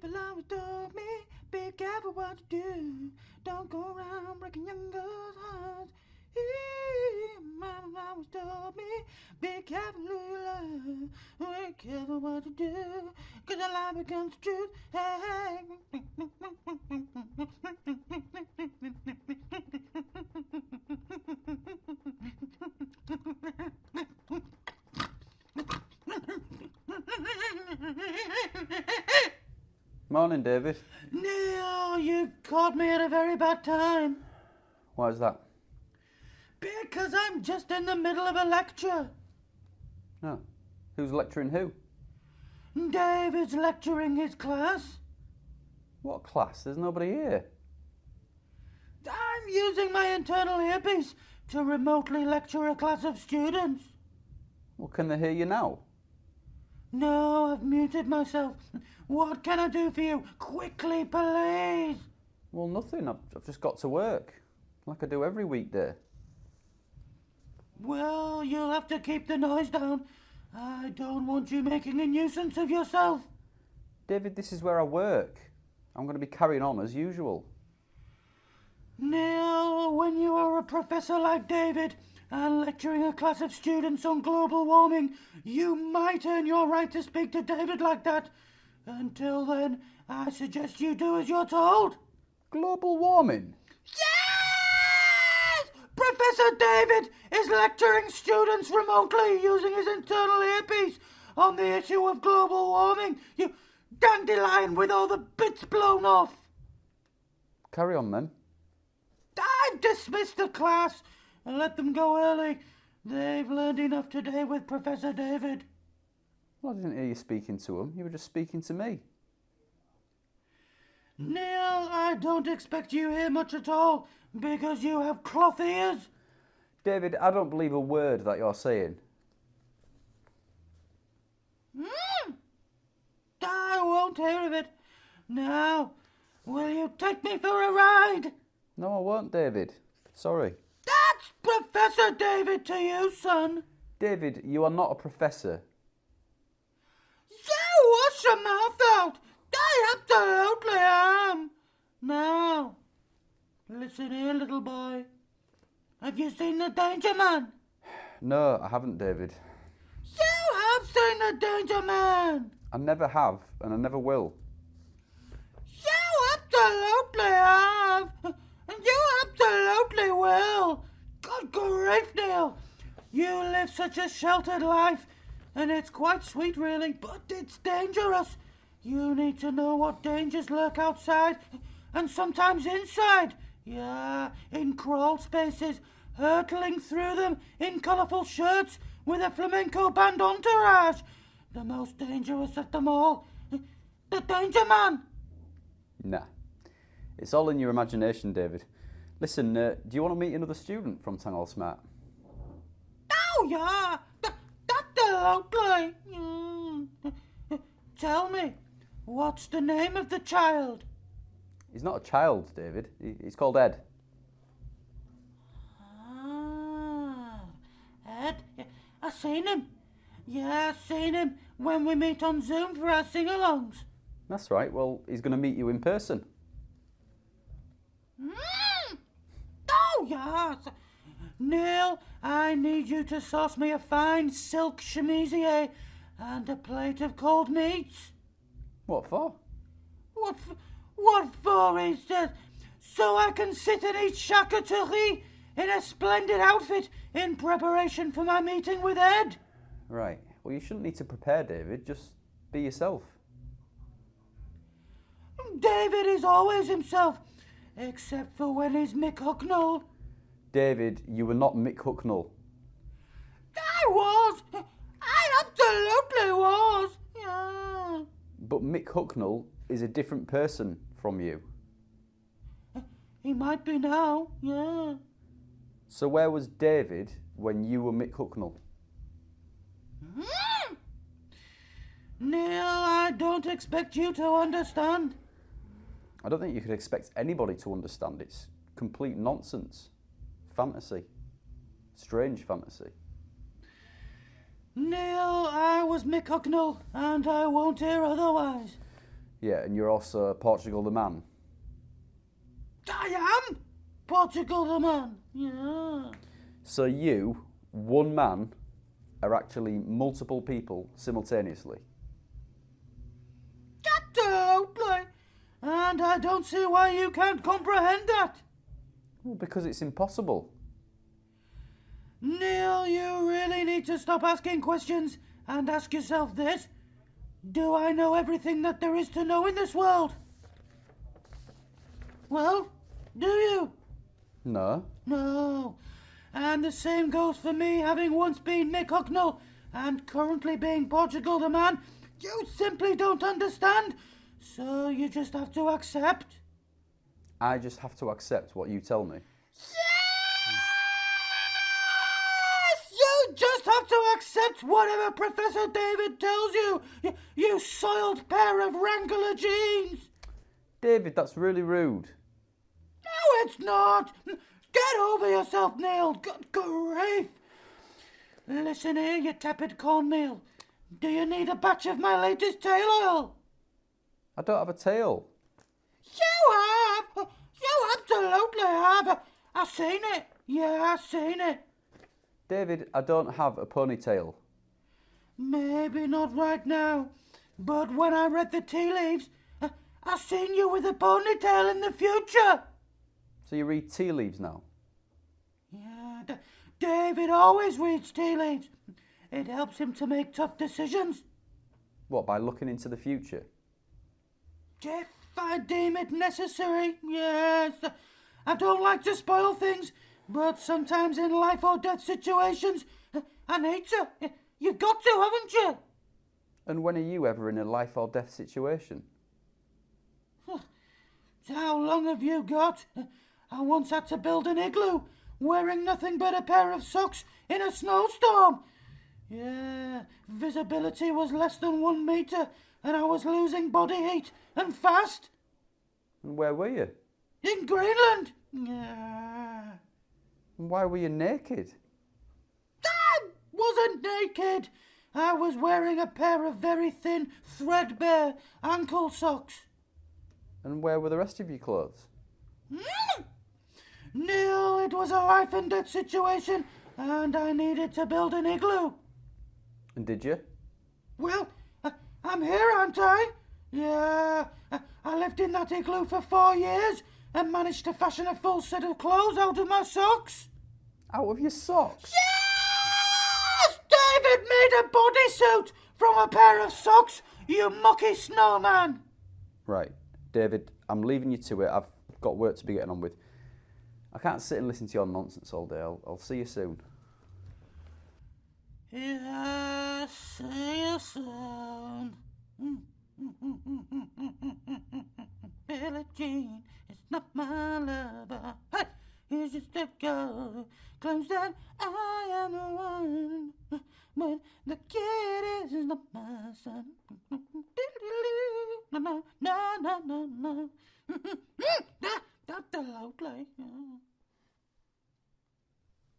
People always told me, be careful what you do. Don't go around breaking young girls' hearts. Mama always told me, be careful who you love. Be careful what you do, 'cause a lie becomes the truth. Hey. Morning, David. Neil, you've caught me at a very bad time. Why is that? Because I'm just in the middle of a lecture. Oh. Who's lecturing who? David's lecturing his class. What class? There's nobody here. I'm using my internal earpiece to remotely lecture a class of students. Well, can they hear you now? No, I've muted myself. What can I do for you? Quickly, please. Well, nothing. I've just got to work, like I do every weekday. Well, you'll have to keep the noise down. I don't want you making a nuisance of yourself. David, this is where I work. I'm going to be carrying on as usual. Neil, when you are a professor like David and lecturing a class of students on global warming, you might earn your right to speak to David like that. Until then, I suggest you do as you're told. Global warming? Yes! Professor David is lecturing students remotely using his internal earpiece on the issue of global warming. You dandelion with all the bits blown off. Carry on then. I've dismissed the class and let them go early. They've learned enough today with Professor David. Well, I didn't hear you speaking to him. You were just speaking to me. Neil, I don't expect you here much at all because you have cloth ears. David, I don't believe a word that you're saying. I won't hear of it. Now, will you take me for a ride? No, I won't, David. Sorry. That's Professor David to you, son. David, you are not a professor. You wash your mouth out. I absolutely am. Now, listen here, little boy. Have you seen the Danger Man? No, I haven't, David. You have seen the Danger Man. I never have, and I never will. You absolutely have. And you absolutely will. Good grief, Neil. You live such a sheltered life, and it's quite sweet, really, but it's dangerous. You need to know what dangers lurk outside, and sometimes inside. Yeah, in crawl spaces, hurtling through them in colourful shirts with a flamenco band entourage. The most dangerous of them all, the Danger Man. Nah, it's all in your imagination, David. Listen, do you want to meet another student from Tangle Smart? Oh, yeah, absolutely. Tell me, what's the name of the child? He's not a child, David. He's called Ed. Ah, Ed, I've seen him. Yeah, I've seen him when we meet on Zoom for our sing-alongs. That's right. Well, he's going to meet you in person. Oh, yes. Neil, I need you to sauce me a fine silk chemisier and a plate of cold meats. What for? What for, he says, so I can sit and eat charcuterie in a splendid outfit in preparation for my meeting with Ed. Right. Well, you shouldn't need to prepare, David. Just be yourself. David is always himself, except for when he's Mick Hucknall. David, you were not Mick Hucknall. I was. I absolutely was. Yeah. But Mick Hucknall is a different person from you. He might be now, yeah. So where was David when you were Mick Hucknall? Neil, I don't expect you to understand. I don't think you could expect anybody to understand. It's complete nonsense. Fantasy. Strange fantasy. Neil, I was Mick Hucknall, and I won't hear otherwise. Yeah, and you're also Portugal the man. I am Portugal the man. Yeah. So you, one man, are actually multiple people simultaneously. Absolutely. And I don't see why you can't comprehend that. Well, because it's impossible. Neil, you really need to stop asking questions and ask yourself this. Do I know everything that there is to know in this world? Well, do you? No. No. And the same goes for me, having once been Nick Hucknall and currently being Portugal the man. You simply don't understand, so you just have to accept. I just have to accept what you tell me. Yes! You just have to accept whatever Professor David tells you. You soiled pair of Wrangler jeans. David, that's really rude. No, it's not. Get over yourself, Neil. Good grief. Listen here, you tepid cornmeal. Do you need a batch of my latest tail oil? I don't have a tail. You have. You absolutely have. I've seen it. Yeah, I've seen it. David, I don't have a ponytail. Maybe not right now, but when I read the tea leaves, I seen you with a ponytail in the future. So you read tea leaves now? Yeah, David always reads tea leaves. It helps him to make tough decisions. What, by looking into the future? If I deem it necessary, yes. I don't like to spoil things, but sometimes in life or death situations, I need to. You've got to, haven't you? And when are you ever in a life or death situation? How long have you got? I once had to build an igloo, wearing nothing but a pair of socks in a snowstorm. Yeah, visibility was less than 1 metre, and I was losing body heat, and fast. And where were you? In Greenland. Yeah. And why were you naked? I wasn't naked. I was wearing a pair of very thin, threadbare ankle socks. And where were the rest of your clothes? Neil, it was a life and death situation, and I needed to build an igloo. And did you? Well, I'm here, aren't I? Yeah, I lived in that igloo for 4 years and managed to fashion a full set of clothes out of my socks. Out of your socks? Yes! David made a bodysuit from a pair of socks, you mucky snowman. Right, David, I'm leaving you to it. I've got work to be getting on with. I can't sit and listen to your nonsense all day. I'll see you soon. Yeah, see you soon. Billie Jean is not my lover. Hey, he's just a girl who claims that I am the one. But the kid is not my son. No, no, no, no, no, no. That's the loudly.